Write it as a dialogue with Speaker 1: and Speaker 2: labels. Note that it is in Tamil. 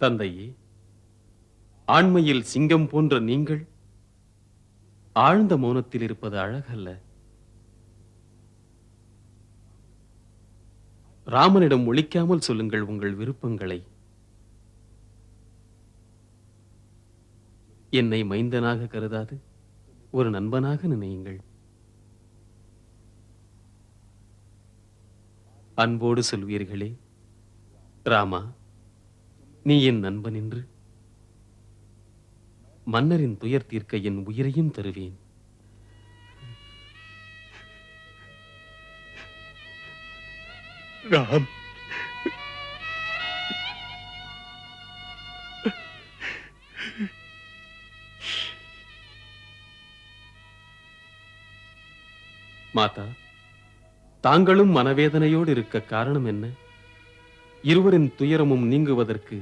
Speaker 1: தந்தையே, ஆண்மையில் சிங்கம் போன்ற நீங்கள் ஆழ்ந்த மௌனத்தில் இருப்பது அழகல்ல. ராமனிடம் ஒளிக்காமல் சொல்லுங்கள் உங்கள் விருப்பங்களை. என்னை மைந்தனாக கருதாது ஒரு நண்பனாக நினையுங்கள். அன்போடு சொல்வீர்களே, ராமா, நீ என் நண்பன் என்று மன்னரின் துயர் தீர்க்க என் உயிரையும் தருவேன்.
Speaker 2: ராம்,
Speaker 1: மாதா, தாங்களும் மனவேதனையோடு இருக்க காரணம் என்ன? இருவரின் துயரமும் நீங்குவதற்கு